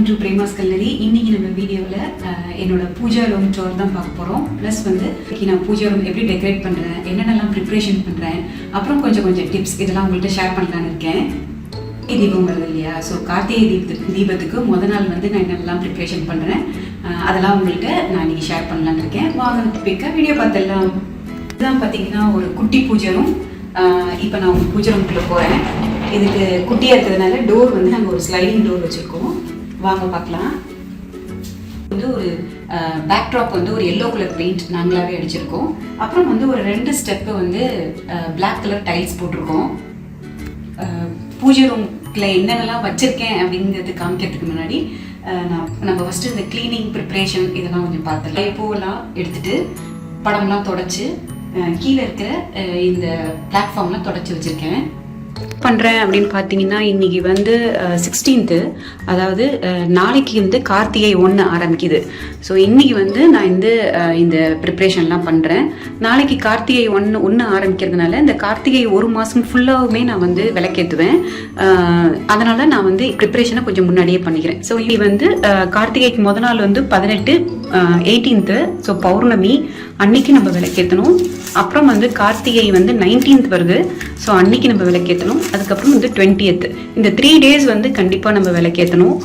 Welcome to Prema's கல்லரி. இன்னைக்கு நம்ம வீடியோவில் என்னோட பூஜா ரூம் டோர் தான் பார்க்க போகிறோம். ப்ளஸ் வந்து நான் பூஜா ரூம் எப்படி டெக்கரேட் பண்ணுறேன், என்னென்னலாம் ப்ரிப்ரேஷன் பண்ணுறேன், அப்புறம் கொஞ்சம் டிப்ஸ் இதெல்லாம் உங்கள்கிட்ட ஷேர் பண்ணலான்னு இருக்கேன். தீபம் வருது இல்லையா, ஸோ கார்த்திகை தீபத்துக்கு முத நாள் வந்து நான் என்னென்னலாம் ப்ரிப்ரேஷன் பண்ணுறேன் அதெல்லாம் உங்கள்கிட்ட நான் இன்னைக்கு ஷேர் பண்ணலான்னு இருக்கேன். வாங்க பிக்கா வீடியோ பார்த்துடலாம். இதுதான் பார்த்தீங்கன்னா ஒரு குட்டி பூஜா ரூம். இப்போ நான் உங்கள் பூஜா ரூம்குள்ளே போகிறேன். இதுக்கு குட்டியாக இருக்கிறதுனால டோர் வந்து நாங்கள் ஒரு ஸ்லைடிங் டோர் வச்சுருக்கோம். வாங்க பார்க்கலாம். வந்து ஒரு பேக்ட்ராப் வந்து ஒரு எல்லோ கலர் பெயிண்ட் நாங்களாகவே அடிச்சிருக்கோம். அப்புறம் வந்து ஒரு 2 ஸ்டெப்பு வந்து பிளாக் கலர் டைல்ஸ் போட்டிருக்கோம். பூஜை ரூம்ல என்னென்னலாம் வச்சுருக்கேன் அப்படிங்கிறது காமிக்கிறதுக்கு முன்னாடி நம்ம ஃபஸ்ட்டு இந்த க்ளீனிங் ப்ரிப்ரேஷன் இதெல்லாம் கொஞ்சம் பார்த்துடலாம். பூவெல்லாம் எடுத்துகிட்டு படம்லாம் தொடச்சி கீழே இருக்கிற இந்த பிளாட்ஃபார்ம்லாம் தொடச்சி வச்சுருக்கேன். பண்ணுறேன் அப்படின்னு பார்த்தீங்கன்னா இன்றைக்கி வந்து 16th, அதாவது நாளைக்கு வந்து கார்த்திகை 1 ஆரம்பிக்குது. ஸோ இன்றைக்கி வந்து நான் இந்த ப்ரிப்ரேஷன்லாம் பண்ணுறேன். நாளைக்கு கார்த்திகை 1 ஆரம்பிக்கிறதுனால இந்த கார்த்திகை 1 மாதம் ஃபுல்லாகவுமே நான் வந்து விளக்கேற்றுவேன். அதனால் நான் வந்து ப்ரிப்ரேஷனை கொஞ்சம் முன்னாடியே பண்ணிக்கிறேன். ஸோ இது வந்து கார்த்திகைக்கு முத நாள் வந்து 18th, ஸோ பௌர்ணமி அன்னைக்கு நம்ம விளக்கேற்றணும். அப்புறம் வந்து கார்த்திகை வந்து 19th வருது, ஸோ அன்னைக்கு நம்ம விளக்கேற்றணும். அதுக்கப்புறம் வந்து 20th. இந்த 3 days வந்து கண்டிப்பாக நம்ம விளக்கேற்றணும்.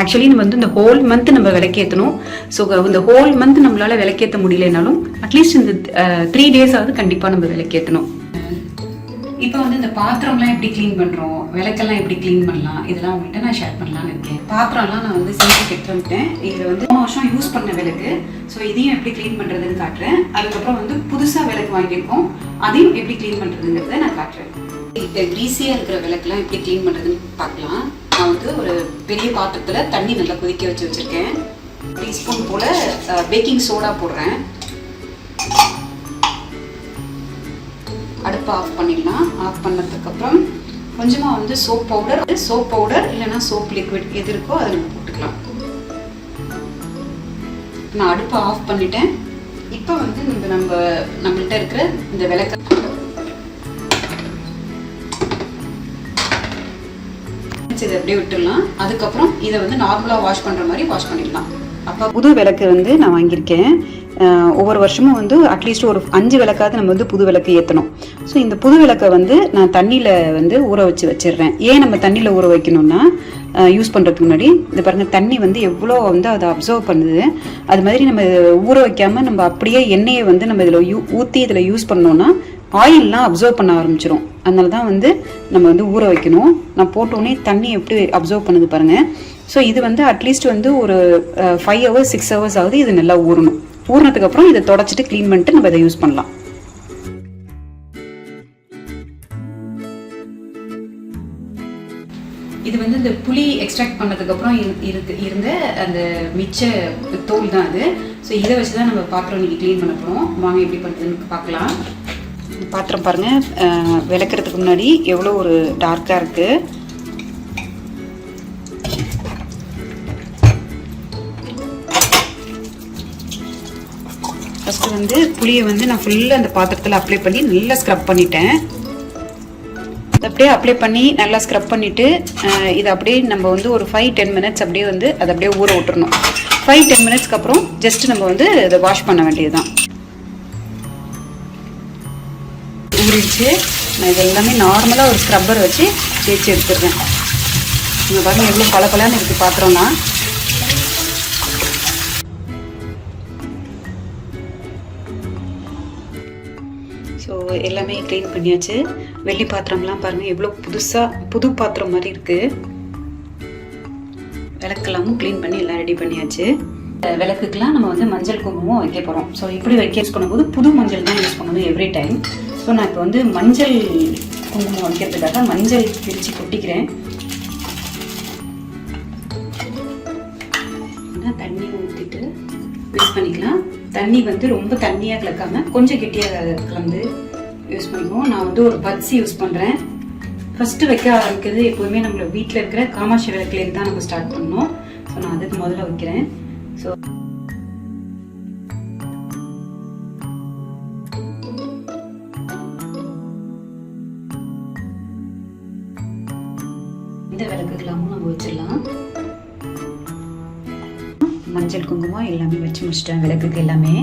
ஆக்சுவலி நம்ம வந்து இந்த ஹோல் மந்த் நம்ம விளக்கேற்றணும். ஸோ இந்த ஹோல் மந்த் நம்மளால விளக்கேற்ற முடியலனாலும் அட்லீஸ்ட் இந்த 3 days ஆகுது கண்டிப்பாக நம்ம விளக்கேற்றணும். இப்போ வந்து இந்த பாத்திரம்லாம் எப்படி க்ளீன் பண்ணுறோம், விளக்கெல்லாம் எப்படி க்ளீன் பண்ணலாம், இதெல்லாம் உங்கள்கிட்ட நான் ஷேர் பண்ணலான்னு இருக்கேன். பாத்திரம்லாம் நான் வந்து சிங்க் எடுத்துட்டேன். இதில் வந்து 3 வருஷம் யூஸ் பண்ண விளக்கு. ஸோ இதையும் எப்படி க்ளீன் பண்ணுறதுன்னு காட்டுறேன். அதுக்கப்புறம் வந்து புதுசாக விளக்கு வாங்கியிருக்கோம், அதையும் எப்படி க்ளீன் பண்ணுறதுங்கிறத நான் காட்டுறேன். இப்போ கிரீஸியாக இருக்கிற விளக்குலாம் எப்படி க்ளீன் பண்ணுறதுன்னு பார்க்கலாம். நான் வந்து ஒரு பெரிய பாத்திரத்தில் தண்ணி நல்லா கொதிக்க வச்சுருக்கேன். டீஸ்பூன் போல் பேக்கிங் சோடா போடுறேன். அடுப்பை ஆஃப் பண்ணிடலாம். ஆஃப் பண்ணதுக்கப்புறம் கொஞ்சமாக வந்து சோப் பவுடர் இல்லைன்னா சோப் லிக்விட் எது இருக்கோ அதை நம்ம போட்டுக்கலாம். நான் அடுப்பை ஆஃப் பண்ணிட்டேன். இப்போ வந்து நம்மள்கிட்ட இருக்கிற இந்த விளக்க இதை அப்படியே விட்டுடலாம். அதுக்கப்புறம் இதை வந்து நார்மலாக வாஷ் பண்ணுற மாதிரி வாஷ் பண்ணிடலாம். அப்போ புது விளக்கு வந்து நான் வாங்கியிருக்கேன். ஒவ்வொரு வருஷமும் வந்து அட்லீஸ்ட் ஒரு 5 விளக்காவது நம்ம வந்து புது விளக்கு ஏற்றணும். ஸோ இந்த புது விளக்கை வந்து நான் தண்ணியில் வந்து ஊற வச்சிடுறேன். ஏன் நம்ம தண்ணியில் ஊற வைக்கணும்னா, யூஸ் பண்ணுறதுக்கு முன்னாடி இந்த பாருங்கள் தண்ணி வந்து எவ்வளோ வந்து அதை அப்சர்வ் பண்ணுது. அது மாதிரி நம்ம ஊற வைக்காமல் நம்ம அப்படியே எண்ணெயை வந்து நம்ம இதில் ஊற்றி இதில் யூஸ் பண்ணோன்னா ஆயிலெலாம் அப்சர்வ் பண்ண ஆரம்பிச்சிடும். அதனால தான் வந்து நம்ம வந்து ஊற வைக்கணும். நான் போட்டோடனே தண்ணி எப்படி அப்சர்வ் பண்ணுது பாருங்கள். ஸோ இது வந்து அட்லீஸ்ட் வந்து ஒரு 5 hours 6 hours ஆகுது இது நல்லா ஊறணும். ஊறினதுக்கு அப்புறம் இதை தொடச்சிட்டு க்ளீன் பண்ணிட்டு நம்ம இதை யூஸ் பண்ணலாம். இது வந்து இந்த புளி எக்ஸ்ட்ராக்ட் பண்ணதுக்கப்புறம் இருந்த அந்த மிச்ச தோல் தான் அது. ஸோ இதை வச்சு தான் நம்ம பாத்திரம் இன்னைக்கு க்ளீன் பண்ண போகிறோம். வாங்க எப்படி பண்ணுறதுன்னு பார்க்கலாம். பாத்திரம் பாருங்கள், விளக்குறதுக்கு முன்னாடி எவ்வளோ ஒரு டார்க்காக இருக்குது. ஃபஸ்ட்டு வந்து புளியை வந்து நான் ஃபுல்லாக அந்த பாத்திரத்தில் அப்ளை பண்ணி நல்லா ஸ்க்ரப் பண்ணிட்டேன். அப்படியே அப்ளை பண்ணி நல்லா ஸ்க்ரப் பண்ணிவிட்டு இதை அப்படியே நம்ம வந்து ஒரு 5-10 minutes அப்படியே வந்து அதை அப்படியே ஊற விட்டுறணும். 5-10 minutesக்கு அப்புறம் ஜஸ்ட் நம்ம வந்து அதை வாஷ் பண்ண வேண்டியது தான். ஊறிடுச்சு. நான் இது எல்லாமே நார்மலாக ஒரு ஸ்க்ரப்பர் வச்சு தேய்ச்சி எடுத்துடுறேன். இங்கே பாருங்கள் எவ்வளோ பளபளன்னு இருக்குது பாத்திரம்னா. ஸோ எல்லாமே க்ளீன் பண்ணியாச்சு. வெள்ளி பாத்திரம்லாம் பாருங்கள் எவ்வளோ புது பாத்திரம் மாதிரி இருக்குது. விளக்கெல்லாமும் க்ளீன் பண்ணி எல்லாம் ரெடி பண்ணியாச்சு. விளக்குக்கெலாம் நம்ம வந்து மஞ்சள் குங்குமம் வைக்க போகிறோம். ஸோ இப்படி யூஸ் பண்ணும்போது புது மஞ்சள் தான் யூஸ் பண்ணணும் எவ்ரி டைம். ஸோ நான் இப்போ வந்து மஞ்சள் குங்குமம் வைக்கிறதுக்காக மஞ்சள் பிரித்து கொட்டிக்கிறேன். தண்ணி ஊற்றிட்டு யூஸ் பண்ணிக்கலாம். தண்ணி வந்து ரொம்ப தண்ணியாக கலக்காமல் கொஞ்சம் கெட்டியாக கலந்து யூஸ் பண்ணிக்குவோம். நான் வந்து ஒரு பட்ஸ் யூஸ் பண்ணுறேன். ஃபஸ்ட்டு வைக்க ஆரம்பிக்கிறது எப்போதுமே நம்மளோட வீட்டில் இருக்கிற காமாட்சி விளக்குலேருந்து தான் நம்ம ஸ்டார்ட் பண்ணணும். ஸோ நான் அதுக்கு முதல்ல வைக்கிறேன். ஸோ இந்த விளக்குக்கெல்லாமும் நம்ம வச்சிடலாம். மஞ்சள் குங்குமம் எல்லாமே வச்சு முடிச்சிட்டேன் விளக்குக்கு எல்லாமே.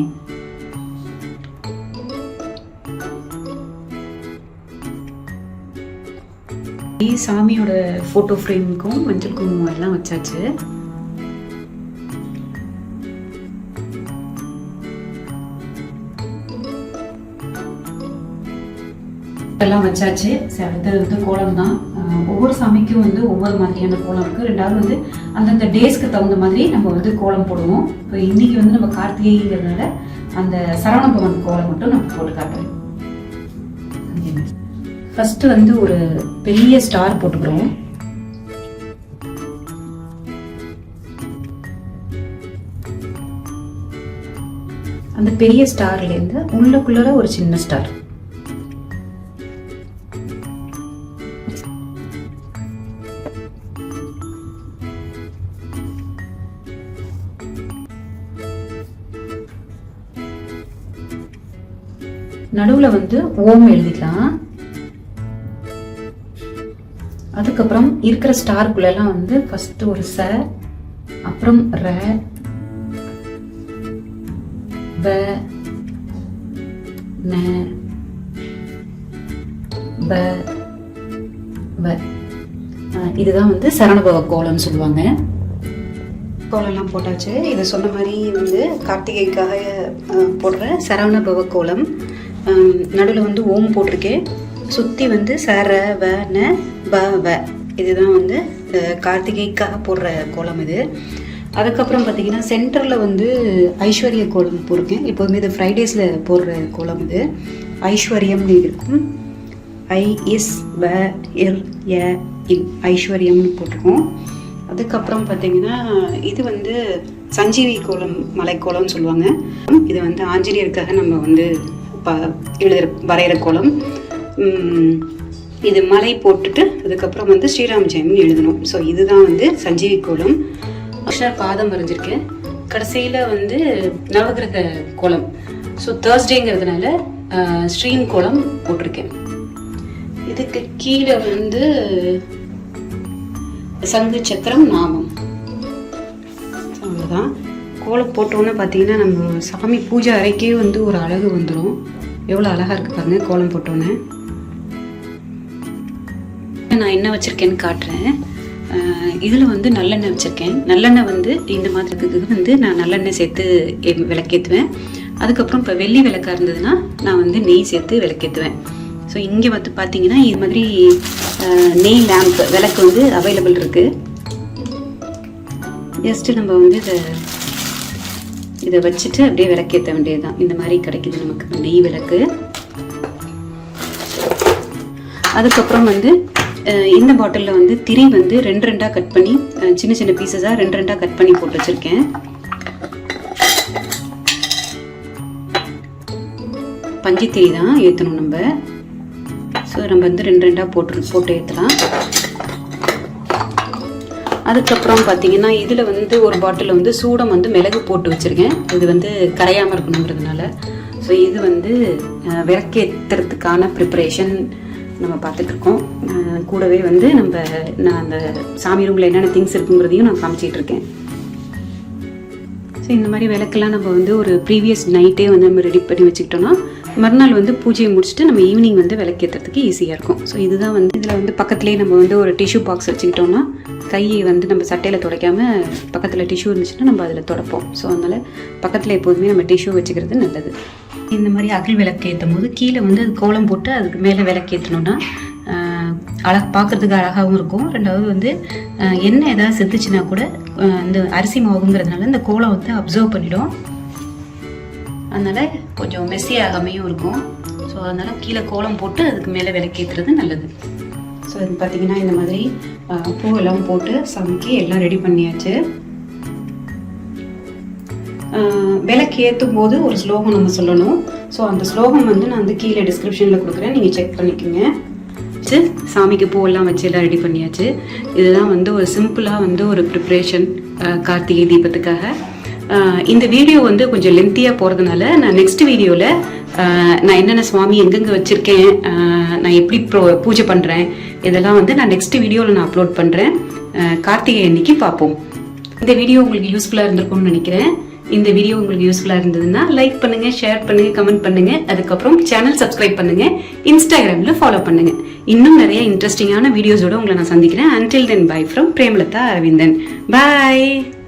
சாமியோட போட்டோ ஃப்ரேமுக்கும் மஞ்சள் குங்குமம் எல்லாம் வச்சாச்சு. எல்லாம் வச்சாச்சு. சரி, அடுத்தது வந்து கோலம் தான். ஒவ்வொரு சாமிக்கும் வந்து ஒவ்வொரு மாதிரியான கோலம் இருக்குது. ரெண்டாவது வந்து அந்தந்த டேஸ்க்கு தகுந்த மாதிரி நம்ம வந்து கோலம் போடுவோம். இப்போ இன்னைக்கு வந்து நம்ம கார்த்திகைங்கிறதுனால அந்த சரவணபவன் கோலம் மட்டும் நம்ம போட்டு காட்டுறேன். ஃபர்ஸ்ட் வந்து ஒரு பெரிய ஸ்டார் போட்டுக்கிறோம். அந்த பெரிய ஸ்டார்ல இருந்து உள்ளுக்குள்ள ஒரு சின்ன ஸ்டார். நடுவுல வந்து ஓம் எழுதிக்கலாம். அதுக்கப்புறம் இருக்கிற ஸ்டார்க்குள்ள எல்லாம் வந்து ஃபர்ஸ்ட் ஒரு ச, அப்புறம் ர, வ, ந, ப, வ. இதுதான் வந்து சரவணபவ கோலம்னு சொல்லுவாங்க. கோலம்லாம் போட்டாச்சு. இதை சொன்ன மாதிரி வந்து கார்த்திகைக்காக போடுற சரவணபவ கோலம். நடுவில் வந்து ஓம் போட்டிருக்கேன். சுற்றி வந்து சர, வ, ந, ப, வ. இதுதான் வந்து கார்த்திகைக்காக போடுற கோலம் இது. அதுக்கப்புறம் பார்த்தீங்கன்னா சென்டரில் வந்து ஐஸ்வர்ய கோலம் போட்டிருக்கேன். இப்போதுமே இது ஃப்ரைடேஸில் போடுற கோலம் இது. ஐஸ்வர்யம்னு இருக்கும். ISWRYM ஐஸ்வர்யம்னு போட்டிருக்கோம். அதுக்கப்புறம் பார்த்தீங்கன்னா இது வந்து சஞ்சீவி கோலம், மலைக்கோலம்னு சொல்லுவாங்க. இது வந்து ஆஞ்சநேயருக்காக நம்ம வந்து வரைகிற கோலம். இது மலை போட்டுட்டு அதுக்கப்புறம் வந்து ஸ்ரீராம் ஜெயம்னு எழுதணும். ஸோ இதுதான் வந்து சஞ்சீவி கோலம். கிருஷ்ணர் பாதம் வரைஞ்சிருக்கேன். கடைசியில் வந்து நவகிரக கோலம். ஸோ தேர்ஸ்டேங்கிறதுனால ஸ்ரீன் கோலம் போட்டிருக்கேன். இதுக்கு கீழே வந்து சங்கு சக்கரம் நாமம். அவ்வளோதான். கோலம் போட்டோன்னு பார்த்தீங்கன்னா நம்ம சாமி பூஜை அறைக்கே வந்து ஒரு அழகு வந்துடும். எவ்வளோ அழகாக இருக்குது பாருங்கள் கோலம் போட்டோன்னு. நான் என்ன வச்சுருக்கேன்னு காட்டுறேன். இதில் வந்து நல்லெண்ணெய் வச்சுருக்கேன். நல்லெண்ணெய் வந்து இந்த மாதிரி வந்து நான் நல்லெண்ணெய் சேர்த்து விளக்கேற்றுவேன். அதுக்கப்புறம் இப்போ வெள்ளி விளக்காக இருந்ததுன்னா நான் வந்து நெய் சேர்த்து விளக்கேற்றுவேன். ஸோ இங்கே வந்து பார்த்தீங்கன்னா இது மாதிரி நெய் லேம்ப் விளக்கு வந்து அவைலபிள் இருக்குது. ஜஸ்ட்டு நம்ம வந்து இதை வச்சுட்டு அப்படியே விளக்கேற்ற வேண்டியது தான். இந்த மாதிரி கிடைக்குது நமக்கு நெய் விளக்கு. அதுக்கப்புறம் வந்து இந்த பாட்டிலில் வந்து திரி வந்து ரெண்டு ரெண்டாக கட் பண்ணி சின்ன சின்ன பீசஸாக ரெண்டு ரெண்டாக கட் பண்ணி போட்டு வச்சுருக்கேன். பஞ்சு திரி தான் ஏற்றணும் நம்ம. ஸோ நம்ம வந்து ரெண்டு ரெண்டாக போட்டு ஏற்றலாம். அதுக்கப்புறம் பார்த்தீங்கன்னா இதில் வந்து ஒரு பாட்டில் வந்து சூடம் வந்து மிளகு போட்டு வச்சுருக்கேன். இது வந்து கரையாமல் இருக்கணுங்கிறதுனால. ஸோ இது வந்து விளக்கேற்றுறதுக்கான ப்ரிப்பரேஷன் நம்ம பார்த்துட்ருக்கோம். கூடவே வந்து நான் அந்த சாமி ரூமில் என்னென்ன திங்ஸ் இருக்குங்கிறதையும் நான் காமிச்சிட்ருக்கேன். ஸோ இந்த மாதிரி விளக்கெல்லாம் நம்ம வந்து ஒரு ப்ரீவியஸ் நைட்டே வந்து நம்ம ரெடி பண்ணி வச்சுக்கிட்டோம்னா மறுநாள் வந்து பூஜையை முடிச்சுட்டு நம்ம ஈவினிங் வந்து விளக்கேற்றுறதுக்கு ஈஸியாக இருக்கும். ஸோ இதுதான் வந்து இதில் வந்து பக்கத்துலேயே நம்ம வந்து ஒரு டிஷ்யூ பாக்ஸ் வச்சுக்கிட்டோம்னா கையை வந்து நம்ம சட்டையில் துடைக்காமல் பக்கத்தில் டிஷ்யூ இருந்துச்சுன்னா நம்ம அதில் துடைப்போம். ஸோ அதனால் பக்கத்தில் எப்போதுமே நம்ம டிஷ்யூ வச்சுக்கிறது நல்லது. இந்த மாதிரி அகல் விளக்கு ஏற்றும் போது கீழே வந்து அது கோலம் போட்டு அதுக்கு மேலே விளக்கு ஏற்றணுன்னா பார்க்குறதுக்கு அழகாகவும் இருக்கும். ரெண்டாவது வந்து எண்ணெய் ஏதாவது செத்துச்சுன்னா கூட இந்த அரிசி மாவுங்கிறதுனால இந்த கோலம் வந்து அப்சர்வ் பண்ணிடும். அதனால் கொஞ்சம் மெஸ்ஸி ஆகாமையும் இருக்கும். ஸோ அதனால் கீழே கோலம் போட்டு அதுக்கு மேலே விளக்கேற்றுறது நல்லது. ஸோ இது பார்த்திங்கன்னா இந்த மாதிரி பூவெல்லாம் போட்டு சாமிக்கு எல்லாம் ரெடி பண்ணியாச்சு. விளக்கு ஏற்றும் போது ஒரு ஸ்லோகம் நம்ம சொல்லணும். ஸோ அந்த ஸ்லோகம் வந்து நான் வந்து கீழே டிஸ்கிரிப்ஷனில் கொடுக்குறேன், நீங்கள் செக் பண்ணிக்கோங்க. சாமிக்கு பூவெல்லாம் வச்சு எல்லாம் ரெடி பண்ணியாச்சு. இதுதான் வந்து ஒரு சிம்பிளாக வந்து ஒரு ப்ரிப்ரேஷன் கார்த்திகை தீபத்துக்காக. இந்த வீடியோ வந்து கொஞ்சம் லென்த்தியாக போகிறதுனால நான் நெக்ஸ்ட் வீடியோவில் நான் என்னென்ன சுவாமி எங்கெங்கே வச்சுருக்கேன், நான் எப்படி பூஜை பண்ணுறேன், இதெல்லாம் வந்து நான் நெக்ஸ்ட் வீடியோவில் நான் அப்லோட் பண்ணுறேன். கார்த்திகை அன்னைக்கு பார்ப்போம். இந்த வீடியோ உங்களுக்கு யூஸ்ஃபுல்லாக இருந்திருக்கும்னு நினைக்கிறேன். இந்த வீடியோ உங்களுக்கு யூஸ்ஃபுல்லாக இருந்ததுன்னா லைக் பண்ணுங்க, ஷேர் பண்ணுங்க, கமெண்ட் பண்ணுங்க. அதுக்கப்புறம் சேனல் சப்ஸ்கிரைப் பண்ணுங்க, இன்ஸ்டாகிராமில் ஃபாலோ பண்ணுங்க. இன்னும் நிறைய இன்ட்ரெஸ்டிங்கான வீடியோஸோட உங்களை நான் சந்திக்கிறேன். Until then, bye from Premlata Aravindan. Bye.